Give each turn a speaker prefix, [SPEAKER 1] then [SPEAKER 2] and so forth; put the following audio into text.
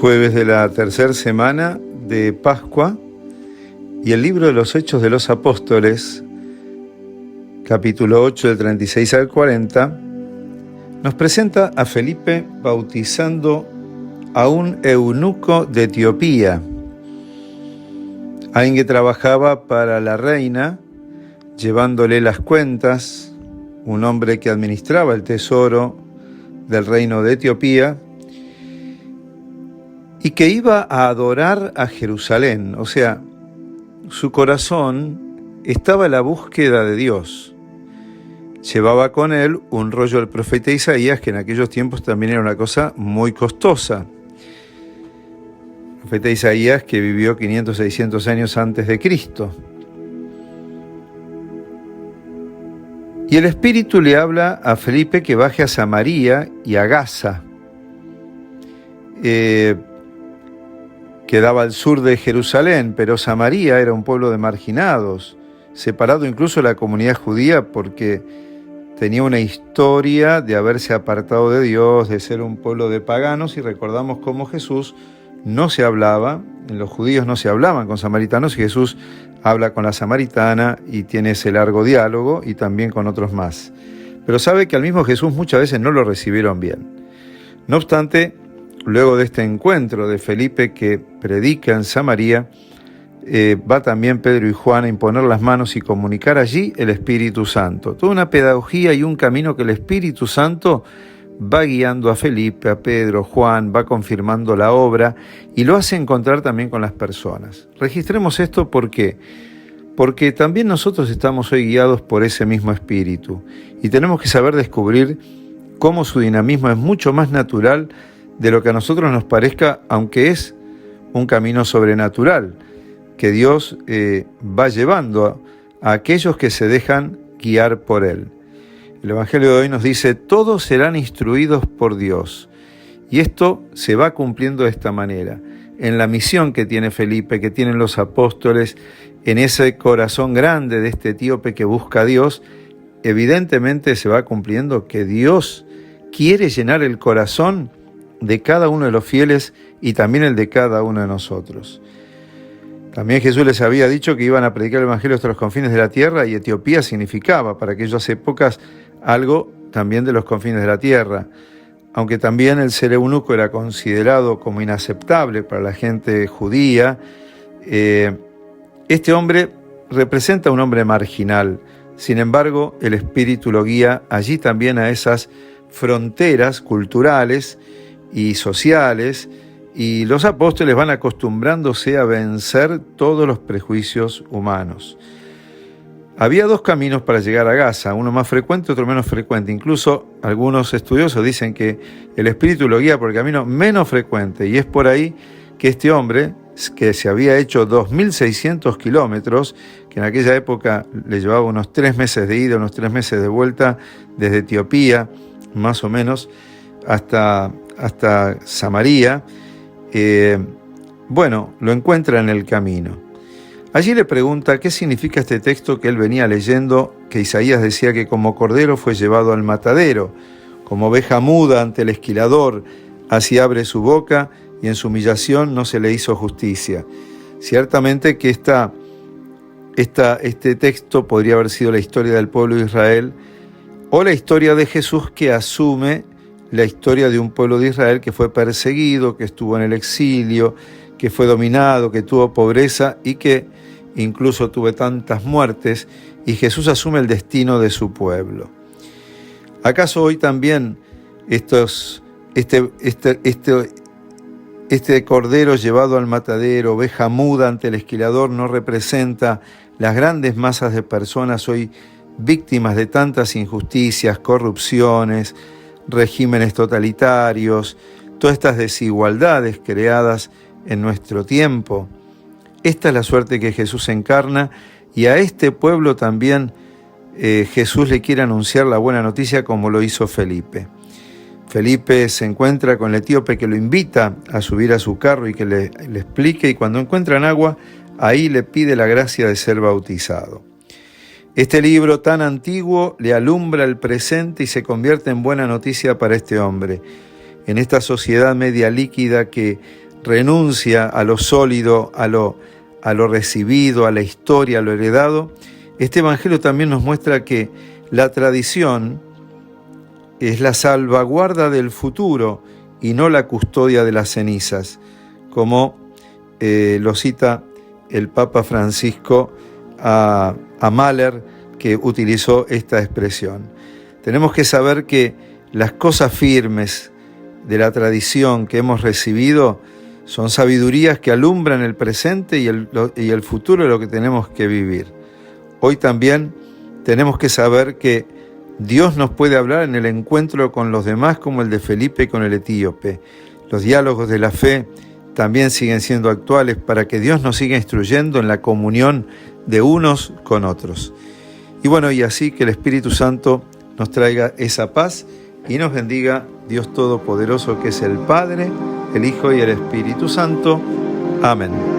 [SPEAKER 1] Jueves de la tercera semana de Pascua, y el libro de los Hechos de los Apóstoles, capítulo 8, del 36 al 40, nos presenta a Felipe bautizando a un eunuco de Etiopía, alguien que trabajaba para la reina, llevándole las cuentas, un hombre que administraba el tesoro del reino de Etiopía, y que iba a adorar a Jerusalén. O sea, su corazón estaba en la búsqueda de Dios. Llevaba con él un rollo del profeta Isaías, que en aquellos tiempos también era una cosa muy costosa. El profeta Isaías, que vivió 500, 600 años antes de Cristo. Y el Espíritu le habla a Felipe que baje a Samaria y a Gaza. Quedaba al sur de Jerusalén, pero Samaria era un pueblo de marginados, separado incluso de la comunidad judía porque tenía una historia de haberse apartado de Dios, de ser un pueblo de paganos, y recordamos cómo Jesús no se hablaba, los judíos no se hablaban con samaritanos, y Jesús habla con la samaritana y tiene ese largo diálogo, y también con otros más. Pero sabe que al mismo Jesús muchas veces no lo recibieron bien. No obstante, luego de este encuentro de Felipe que predica en Samaria, va también Pedro y Juan a imponer las manos y comunicar allí el Espíritu Santo. Toda una pedagogía y un camino que el Espíritu Santo va guiando a Felipe, a Pedro, Juan, va confirmando la obra y lo hace encontrar también con las personas. Registremos esto porque también nosotros estamos hoy guiados por ese mismo Espíritu y tenemos que saber descubrir cómo su dinamismo es mucho más natural de lo que a nosotros nos parezca, aunque es un camino sobrenatural que Dios va llevando a aquellos que se dejan guiar por Él. El Evangelio de hoy nos dice: todos serán instruidos por Dios. Y esto se va cumpliendo de esta manera. En la misión que tiene Felipe, que tienen los apóstoles, en ese corazón grande de este etíope que busca a Dios, evidentemente se va cumpliendo que Dios quiere llenar el corazón de cada uno de los fieles y también el de cada uno de nosotros. También Jesús les había dicho que iban a predicar el Evangelio hasta los confines de la tierra, y Etiopía significaba para aquellas épocas algo también de los confines de la tierra, aunque también el ser eunuco era considerado como inaceptable para la gente judía. Este hombre representa a un hombre marginal. Sin embargo, el Espíritu lo guía allí también a esas fronteras culturales y sociales, y los apóstoles van acostumbrándose a vencer todos los prejuicios humanos. Había dos caminos para llegar a Gaza, uno más frecuente, otro menos frecuente. Incluso algunos estudiosos dicen que el Espíritu lo guía por el camino menos frecuente, y es por ahí que este hombre, que se había hecho 2.600 kilómetros, que en aquella época le llevaba unos 3 meses de ida, unos 3 meses de vuelta, desde Etiopía, más o menos, hasta Samaria, lo encuentra en el camino. Allí le pregunta qué significa este texto que él venía leyendo, que Isaías decía que como cordero fue llevado al matadero, como oveja muda ante el esquilador, así abre su boca y en su humillación no se le hizo justicia. Ciertamente que este texto podría haber sido la historia del pueblo de Israel o la historia de Jesús, que asume la historia de un pueblo de Israel que fue perseguido, que estuvo en el exilio, que fue dominado, que tuvo pobreza y que incluso tuvo tantas muertes, y Jesús asume el destino de su pueblo. ¿Acaso hoy también este cordero llevado al matadero, oveja muda ante el esquilador, no representa las grandes masas de personas hoy víctimas de tantas injusticias, corrupciones, regímenes totalitarios, todas estas desigualdades creadas en nuestro tiempo? Esta es la suerte que Jesús encarna, y a este pueblo también Jesús le quiere anunciar la buena noticia, como lo hizo Felipe. Felipe se encuentra con el etíope que lo invita a subir a su carro y que le explique, y cuando encuentran agua, ahí le pide la gracia de ser bautizado. Este libro tan antiguo le alumbra el presente y se convierte en buena noticia para este hombre. En esta sociedad media líquida que renuncia a lo sólido, a lo recibido, a la historia, a lo heredado, este Evangelio también nos muestra que la tradición es la salvaguarda del futuro y no la custodia de las cenizas, como lo cita el Papa Francisco a Mahler, que utilizó esta expresión. Tenemos que saber que las cosas firmes de la tradición que hemos recibido son sabidurías que alumbran el presente y el futuro de lo que tenemos que vivir. Hoy también tenemos que saber que Dios nos puede hablar en el encuentro con los demás, como el de Felipe con el etíope. Los diálogos de la fe también siguen siendo actuales para que Dios nos siga instruyendo en la comunión de unos con otros. Y bueno, y así que el Espíritu Santo nos traiga esa paz y nos bendiga Dios Todopoderoso, que es el Padre, el Hijo y el Espíritu Santo. Amén.